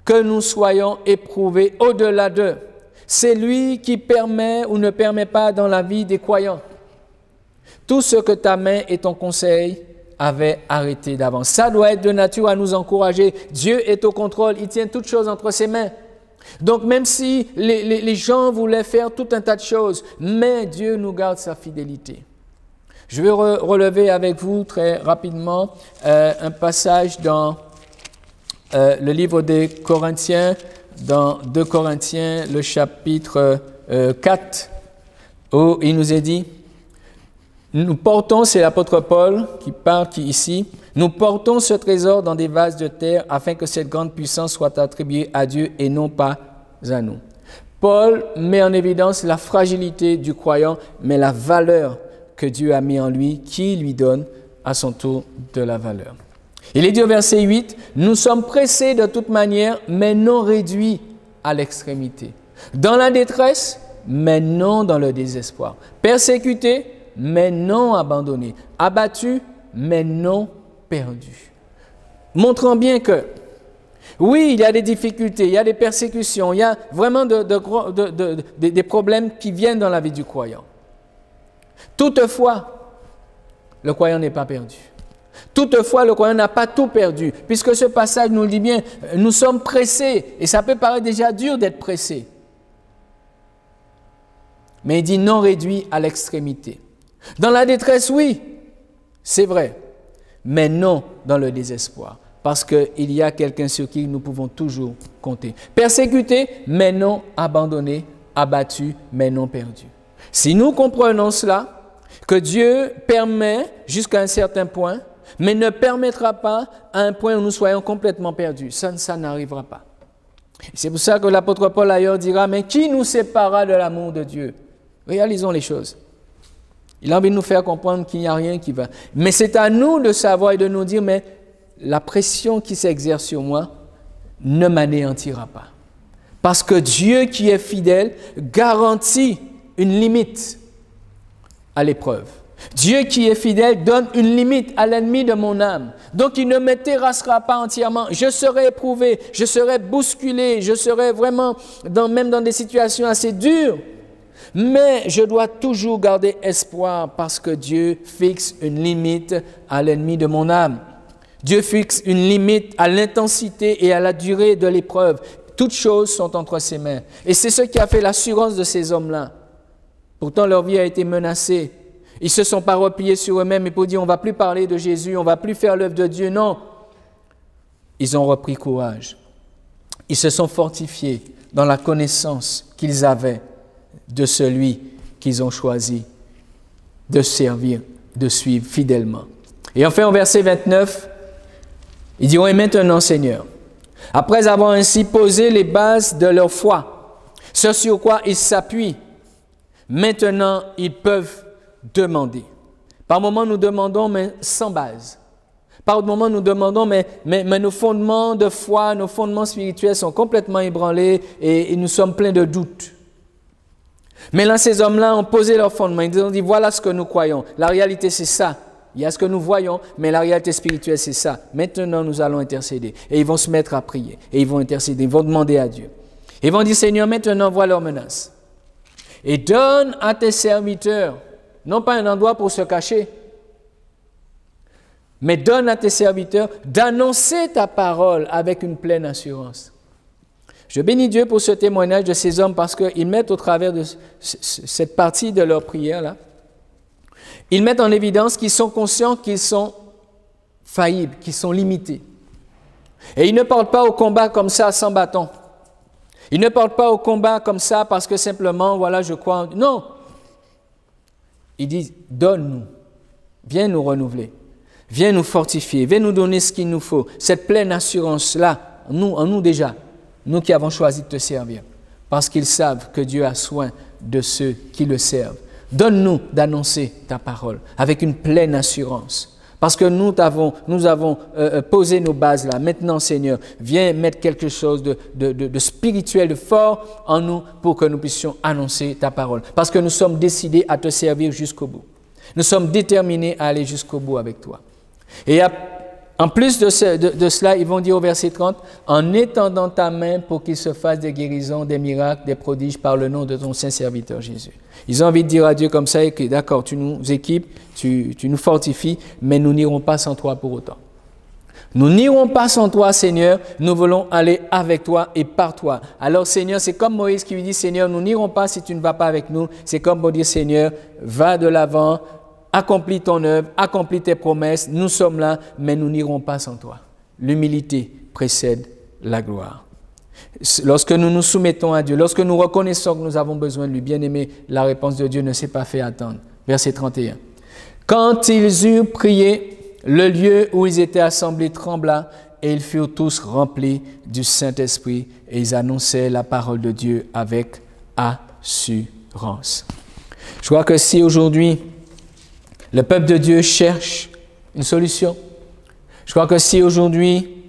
que nous soyons éprouvés au-delà d'eux. C'est lui qui permet ou ne permet pas dans la vie des croyants. Tout ce que ta main et ton conseil avaient arrêté d'avance. Ça doit être de nature à nous encourager. Dieu est au contrôle, il tient toutes choses entre ses mains. Donc même si les gens voulaient faire tout un tas de choses, mais Dieu nous garde sa fidélité. Je vais relever avec vous très rapidement un passage dans le livre des Corinthiens, dans 2 Corinthiens, le chapitre 4, où il nous est dit, nous portons, c'est l'apôtre Paul qui parle ici, nous portons ce trésor dans des vases de terre afin que cette grande puissance soit attribuée à Dieu et non pas à nous. Paul met en évidence la fragilité du croyant, mais la valeur que Dieu a mis en lui, qui lui donne à son tour de la valeur. Il est dit au verset 8, « Nous sommes pressés de toute manière, mais non réduits à l'extrémité. Dans la détresse, mais non dans le désespoir. Persécutés, mais non abandonnés. Abattus, mais non perdus. » Montrant bien que, oui, il y a des difficultés, il y a des persécutions, il y a vraiment des problèmes qui viennent dans la vie du croyant. Toutefois, le croyant n'est pas perdu. Toutefois, le croyant n'a pas tout perdu, puisque ce passage nous le dit bien, nous sommes pressés, et ça peut paraître déjà dur d'être pressé. Mais il dit non réduit à l'extrémité. Dans la détresse, oui, c'est vrai, mais non dans le désespoir, parce qu'il y a quelqu'un sur qui nous pouvons toujours compter. Persécuté, mais non abandonné, abattu, mais non perdu. Si nous comprenons cela, que Dieu permet jusqu'à un certain point, mais ne permettra pas à un point où nous soyons complètement perdus. Ça n'arrivera pas. C'est pour ça que l'apôtre Paul ailleurs dira, mais qui nous séparera de l'amour de Dieu? Réalisons les choses. Il a envie de nous faire comprendre qu'il n'y a rien qui va. Mais c'est à nous de savoir et de nous dire, mais la pression qui s'exerce sur moi ne m'anéantira pas. Parce que Dieu qui est fidèle garantit une limite à l'épreuve. Dieu qui est fidèle donne une limite à l'ennemi de mon âme. Donc il ne me terrassera pas entièrement. Je serai éprouvé, je serai bousculé, je serai vraiment même dans des situations assez dures. Mais je dois toujours garder espoir parce que Dieu fixe une limite à l'ennemi de mon âme. Dieu fixe une limite à l'intensité et à la durée de l'épreuve. Toutes choses sont entre ses mains. Et c'est ce qui a fait l'assurance de ces hommes-là. Pourtant, leur vie a été menacée. Ils ne se sont pas repliés sur eux-mêmes et pour dire on ne va plus parler de Jésus, on ne va plus faire l'œuvre de Dieu. Non. Ils ont repris courage. Ils se sont fortifiés dans la connaissance qu'ils avaient de celui qu'ils ont choisi de servir, de suivre fidèlement. Et enfin, au verset 29, ils diront « Et maintenant, Seigneur, après avoir ainsi posé les bases de leur foi, ce sur quoi ils s'appuient, maintenant, ils peuvent demander. » Par moments, nous demandons, mais sans base. Par moments, nous demandons, mais nos fondements de foi, nos fondements spirituels sont complètement ébranlés et nous sommes pleins de doutes. Mais là, ces hommes-là ont posé leurs fondements. Ils ont dit, voilà ce que nous croyons. La réalité, c'est ça. Il y a ce que nous voyons, mais la réalité spirituelle, c'est ça. Maintenant, nous allons intercéder. Et ils vont se mettre à prier. Et ils vont intercéder. Ils vont demander à Dieu. Ils vont dire, Seigneur, maintenant, vois leurs menaces. Et donne à tes serviteurs, non pas un endroit pour se cacher, mais donne à tes serviteurs d'annoncer ta parole avec une pleine assurance. Je bénis Dieu pour ce témoignage de ces hommes parce qu'ils mettent au travers de cette partie de leur prière-là, ils mettent en évidence qu'ils sont conscients qu'ils sont faillibles, qu'ils sont limités. Et ils ne partent pas au combat comme ça, sans bâton. Ils ne partent pas au combat comme ça parce que simplement, voilà, je crois. Non. Ils disent, donne-nous, viens nous renouveler, viens nous fortifier, viens nous donner ce qu'il nous faut. Cette pleine assurance-là, en nous déjà, nous qui avons choisi de te servir, parce qu'ils savent que Dieu a soin de ceux qui le servent. Donne-nous d'annoncer ta parole avec une pleine assurance, parce que nous avons posé nos bases là. Maintenant, Seigneur, viens mettre quelque chose de spirituel, de fort en nous pour que nous puissions annoncer ta parole, parce que nous sommes décidés à te servir jusqu'au bout. Nous sommes déterminés à aller jusqu'au bout avec toi. Et en plus de cela, ils vont dire au verset 30, « En étendant ta main pour qu'il se fasse des guérisons, des miracles, des prodiges par le nom de ton saint serviteur Jésus. » Ils ont envie de dire à Dieu comme ça, que d'accord, tu nous équipes, tu nous fortifies, mais nous n'irons pas sans toi pour autant. Nous n'irons pas sans toi, Seigneur, nous voulons aller avec toi et par toi. Alors, Seigneur, c'est comme Moïse qui lui dit, Seigneur, nous n'irons pas si tu ne vas pas avec nous. C'est comme pour dire, Seigneur, va de l'avant, accomplis ton œuvre, accomplis tes promesses, nous sommes là, mais nous n'irons pas sans toi. L'humilité précède la gloire. Lorsque nous nous soumettons à Dieu, lorsque nous reconnaissons que nous avons besoin de lui, bien aimé, la réponse de Dieu ne s'est pas fait attendre. Verset 31. Quand ils eurent prié, le lieu où ils étaient assemblés trembla et ils furent tous remplis du Saint-Esprit et ils annonçaient la parole de Dieu avec assurance. Je crois que si aujourd'hui, le peuple de Dieu cherche une solution. Je crois que si aujourd'hui,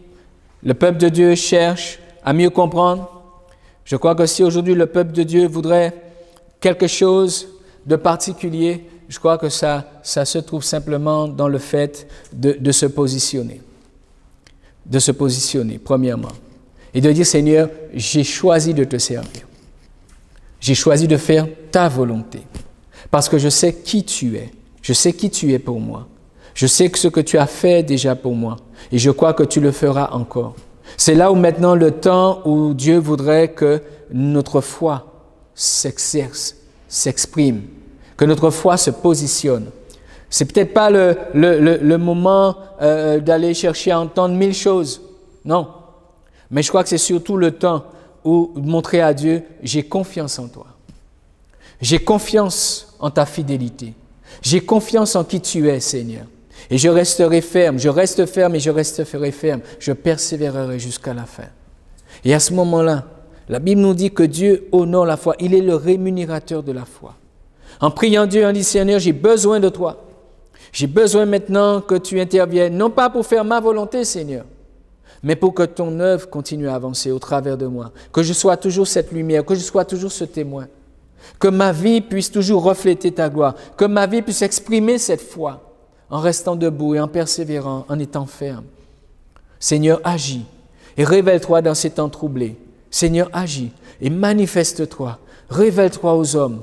le peuple de Dieu cherche à mieux comprendre, je crois que si aujourd'hui le peuple de Dieu voudrait quelque chose de particulier, je crois que ça se trouve simplement dans le fait de se positionner. De se positionner, premièrement. Et de dire, Seigneur, j'ai choisi de te servir. J'ai choisi de faire ta volonté. Parce que je sais qui tu es. Je sais qui tu es pour moi. Je sais que ce que tu as fait déjà pour moi. Et je crois que tu le feras encore. C'est là où maintenant le temps où Dieu voudrait que notre foi s'exerce, s'exprime, que notre foi se positionne. C'est peut-être pas le moment d'aller chercher à entendre 1000 choses. Non. Mais je crois que c'est surtout le temps où montrer à Dieu, j'ai confiance en toi. J'ai confiance en ta fidélité. J'ai confiance en qui tu es, Seigneur. Et je resterai ferme, je reste ferme et je resterai ferme. Je persévérerai jusqu'à la fin. Et à ce moment-là, la Bible nous dit que Dieu honore la foi. Il est le rémunérateur de la foi. En priant Dieu, on dit, Seigneur, j'ai besoin de toi. J'ai besoin maintenant que tu interviennes, non pas pour faire ma volonté, Seigneur, mais pour que ton œuvre continue à avancer au travers de moi. Que je sois toujours cette lumière, que je sois toujours ce témoin. Que ma vie puisse toujours refléter ta gloire. Que ma vie puisse exprimer cette foi en restant debout et en persévérant, en étant ferme. Seigneur, agis et révèle-toi dans ces temps troublés. Seigneur, agis et manifeste-toi. Révèle-toi aux hommes.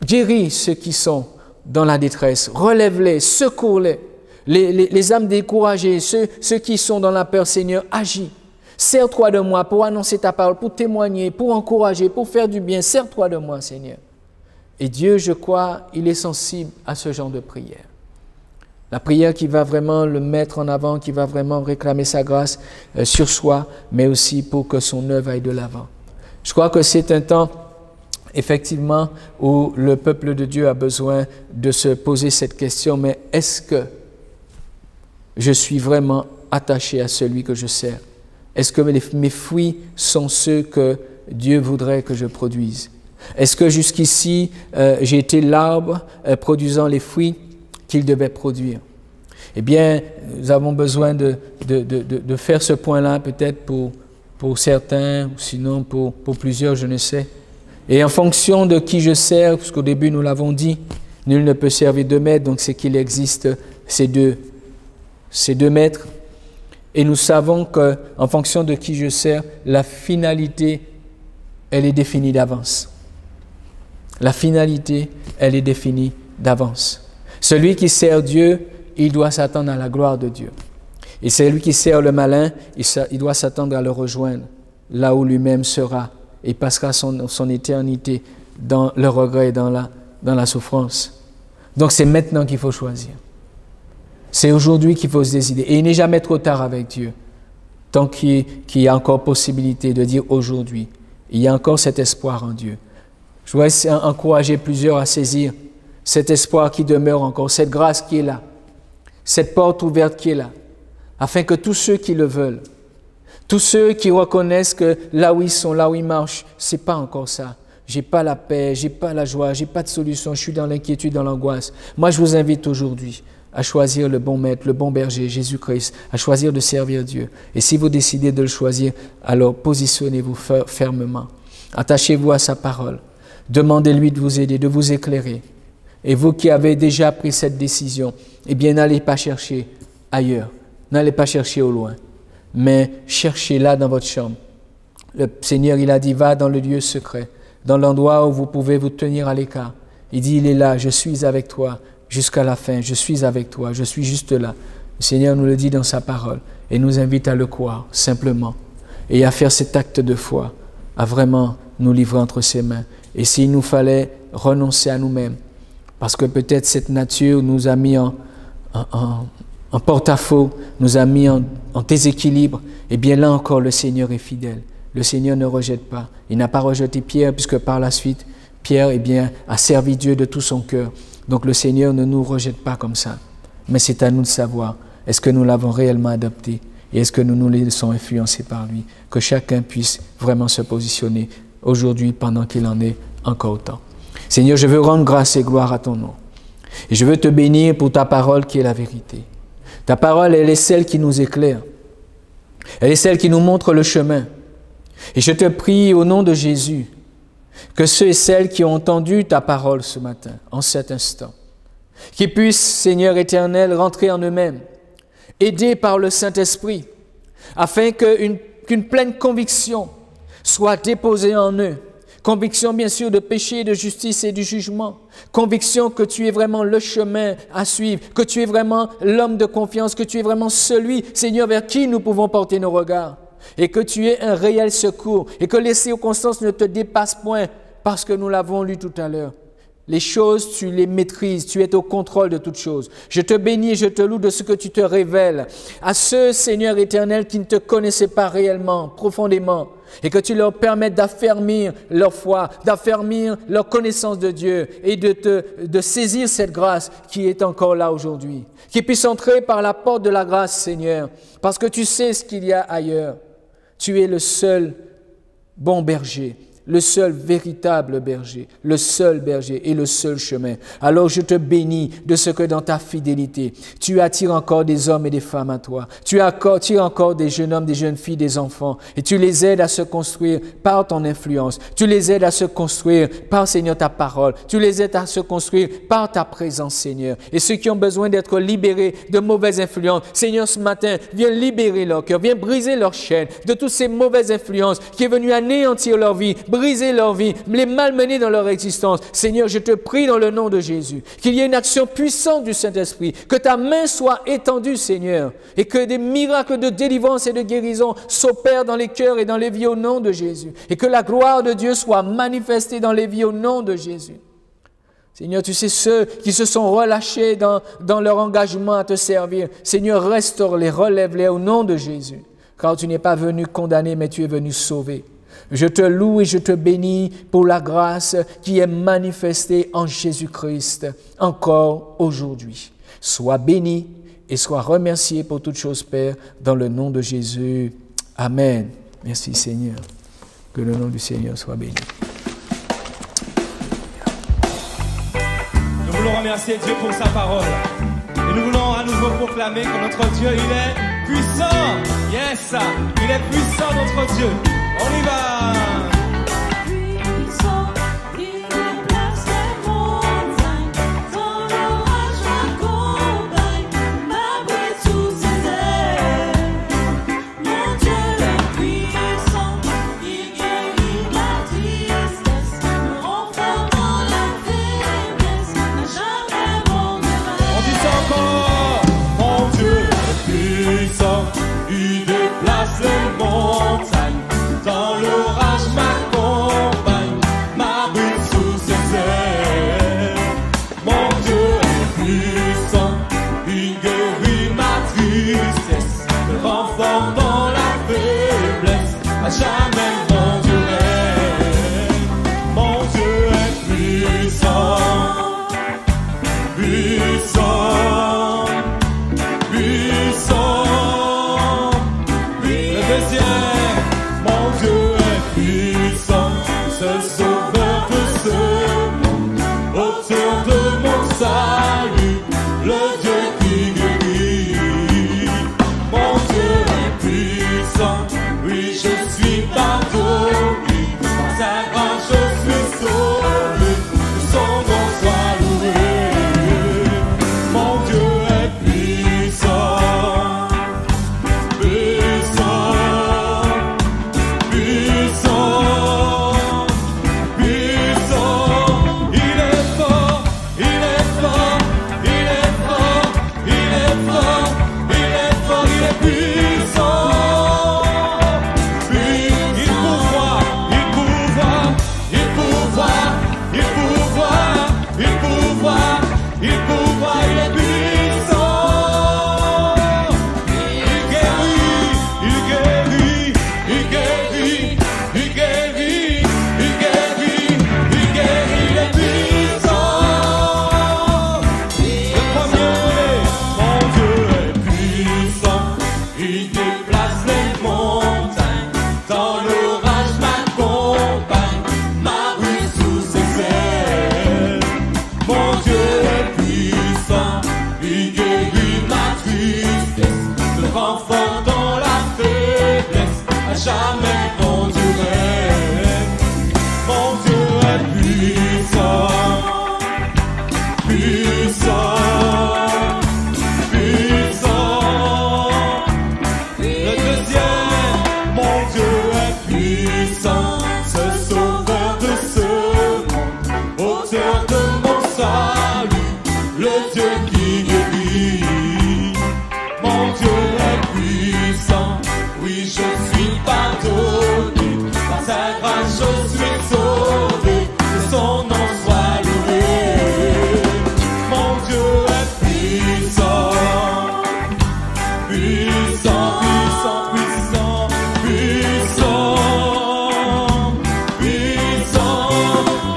Guéris ceux qui sont dans la détresse. Relève-les, secours-les. Les âmes découragées, ceux qui sont dans la peur, Seigneur, agis. Sers-toi de moi pour annoncer ta parole, pour témoigner, pour encourager, pour faire du bien. Sers-toi de moi, Seigneur. Et Dieu, je crois, il est sensible à ce genre de prière. La prière qui va vraiment le mettre en avant, qui va vraiment réclamer sa grâce sur soi, mais aussi pour que son œuvre aille de l'avant. Je crois que c'est un temps, effectivement, où le peuple de Dieu a besoin de se poser cette question, mais est-ce que je suis vraiment attaché à celui que je sers? Est-ce que mes fruits sont ceux que Dieu voudrait que je produise? Est-ce que jusqu'ici, j'ai été l'arbre produisant les fruits qu'il devait produire? Eh bien, nous avons besoin de faire ce point-là peut-être pour certains, ou sinon pour plusieurs, je ne sais. Et en fonction de qui je sers, parce qu'au début nous l'avons dit, nul ne peut servir deux maîtres, donc c'est qu'il existe ces deux maîtres. Et nous savons qu'en fonction de qui je sers, la finalité, elle est définie d'avance. La finalité, elle est définie d'avance. Celui qui sert Dieu, il doit s'attendre à la gloire de Dieu. Et celui qui sert le malin, il doit s'attendre à le rejoindre, là où lui-même sera, et passera son éternité dans le regret et dans la souffrance. Donc c'est maintenant qu'il faut choisir. C'est aujourd'hui qu'il faut se décider. Et il n'est jamais trop tard avec Dieu. Tant qu'il y a encore possibilité de dire aujourd'hui, il y a encore cet espoir en Dieu. Je voudrais encourager plusieurs à saisir cet espoir qui demeure encore, cette grâce qui est là, cette porte ouverte qui est là, afin que tous ceux qui le veulent, tous ceux qui reconnaissent que là où ils sont, là où ils marchent, c'est pas encore ça. J'ai pas la paix, j'ai pas la joie, j'ai pas de solution, je suis dans l'inquiétude, dans l'angoisse. Moi, je vous invite aujourd'hui à choisir le bon maître, le bon berger, Jésus-Christ, à choisir de servir Dieu. Et si vous décidez de le choisir, alors positionnez-vous fermement. Attachez-vous à sa parole. Demandez-lui de vous aider, de vous éclairer. Et vous qui avez déjà pris cette décision, eh bien, n'allez pas chercher ailleurs. N'allez pas chercher au loin. Mais cherchez là dans votre chambre. Le Seigneur, il a dit, va dans le lieu secret, dans l'endroit où vous pouvez vous tenir à l'écart. Il dit, il est là, je suis avec toi. Jusqu'à la fin, je suis avec toi, je suis juste là. Le Seigneur nous le dit dans sa parole et nous invite à le croire simplement et à faire cet acte de foi, à vraiment nous livrer entre ses mains. Et s'il nous fallait renoncer à nous-mêmes, parce que peut-être cette nature nous a mis en porte-à-faux, nous a mis en déséquilibre, eh bien là encore le Seigneur est fidèle. Le Seigneur ne rejette pas. Il n'a pas rejeté Pierre puisque par la suite, Pierre a servi Dieu de tout son cœur. Donc le Seigneur ne nous rejette pas comme ça. Mais c'est à nous de savoir, est-ce que nous l'avons réellement adopté et est-ce que nous nous laissons influencer par lui? Que chacun puisse vraiment se positionner aujourd'hui pendant qu'il en est encore temps. Seigneur, je veux rendre grâce et gloire à ton nom. Et je veux te bénir pour ta parole qui est la vérité. Ta parole, elle est celle qui nous éclaire. Elle est celle qui nous montre le chemin. Et je te prie au nom de Jésus, que ceux et celles qui ont entendu ta parole ce matin, en cet instant, qu'ils puissent, Seigneur éternel, rentrer en eux-mêmes, aidés par le Saint-Esprit, afin qu'une pleine conviction soit déposée en eux. Conviction, bien sûr, de péché, de justice et du jugement. Conviction que tu es vraiment le chemin à suivre, que tu es vraiment l'homme de confiance, que tu es vraiment celui, Seigneur, vers qui nous pouvons porter nos regards. Et que tu es un réel secours et que les circonstances ne te dépassent point parce que nous l'avons lu tout à l'heure. Les choses, tu les maîtrises, tu es au contrôle de toutes choses. Je te bénis et je te loue de ce que tu te révèles à ceux, Seigneur éternel, qui ne te connaissaient pas réellement, profondément, et que tu leur permettes d'affermir leur foi, d'affermir leur connaissance de Dieu et de saisir cette grâce qui est encore là aujourd'hui. Qu'ils puissent entrer par la porte de la grâce, Seigneur, parce que tu sais ce qu'il y a ailleurs. Tu es le seul bon berger, le seul véritable berger, le seul berger et le seul chemin. Alors je te bénis de ce que dans ta fidélité, tu attires encore des hommes et des femmes à toi. Tu attires encore des jeunes hommes, des jeunes filles, des enfants. Et tu les aides à se construire par ton influence. Tu les aides à se construire par, Seigneur, ta parole. Tu les aides à se construire par ta présence, Seigneur. Et ceux qui ont besoin d'être libérés de mauvaises influences, Seigneur, ce matin, viens libérer leur cœur, viens briser leurs chaînes de toutes ces mauvaises influences qui est venue anéantir leur vie, briser leur vie, les malmener dans leur existence. Seigneur, je te prie dans le nom de Jésus, qu'il y ait une action puissante du Saint-Esprit, que ta main soit étendue, Seigneur, et que des miracles de délivrance et de guérison s'opèrent dans les cœurs et dans les vies au nom de Jésus, et que la gloire de Dieu soit manifestée dans les vies au nom de Jésus. Seigneur, tu sais ceux qui se sont relâchés dans leur engagement à te servir. Seigneur, restaure-les, relève-les au nom de Jésus, car tu n'es pas venu condamner, mais tu es venu sauver. Je te loue et je te bénis pour la grâce qui est manifestée en Jésus-Christ encore aujourd'hui. Sois béni et sois remercié pour toutes choses, Père, dans le nom de Jésus. Amen. Merci, Seigneur. Que le nom du Seigneur soit béni. Nous voulons remercier Dieu pour sa parole. Et nous voulons à nouveau proclamer que notre Dieu, il est puissant. Yes, il est puissant, notre Dieu. On y va. Il déplace les montagnes, dans l'orage m'accompagne, m'abrite sous ses ailes. Mon Dieu est puissant, il guérit ma tristesse, me renforce dans la faiblesse, à jamais m'endurer. Mon Dieu est puissant, puissant, puissant. Mon Dieu est puissant, seul sauveur de ce monde, auteur de mon salut, le Dieu qui guérit. Mon Dieu est puissant, oui je suis pardonné, par sa grâce je suis sauvé, que son nom soit loué. Mon Dieu est puissant. Jamais endurer. Mon Dieu est puissant, puissant, puissant. Le deuxième, mon Dieu est puissant, ce sauveur de ce monde, auteur de mon salut, le Dieu qui guérit. Mon Dieu est puissant, oui je suis pardonné, par sa grâce je suis sauvé, que son nom soit loué. Mon Dieu est puissant, puissant, puissant, puissant, puissant, puissant.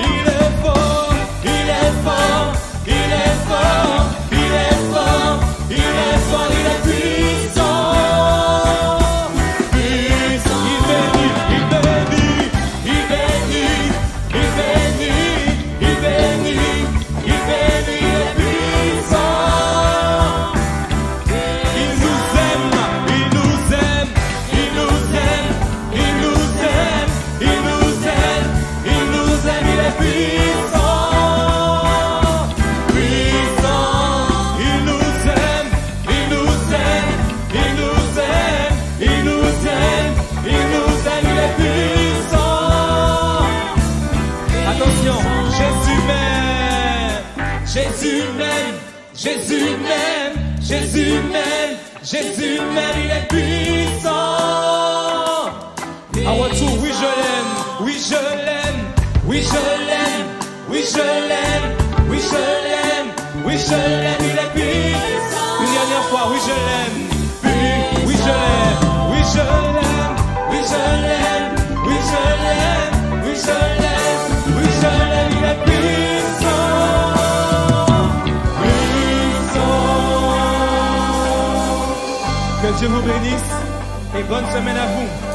Il est fort, il est fort, il est fort. Jésus m'aime, Jésus m'aime, Jésus m'aime, Jésus m'aime, il est puissant. À retour, oui je l'aime, oui je l'aime, oui je l'aime, oui je l'aime, oui je l'aime, oui je l'aime, il est puissant. Une dernière fois, oui je l'aime, oui je l'aime, oui je l'aime, oui je l'aime, oui je l'aime, oui je l'aime, oui je l'aime, il est puissant, puissant. Que Dieu vous bénisse et bonne semaine à vous.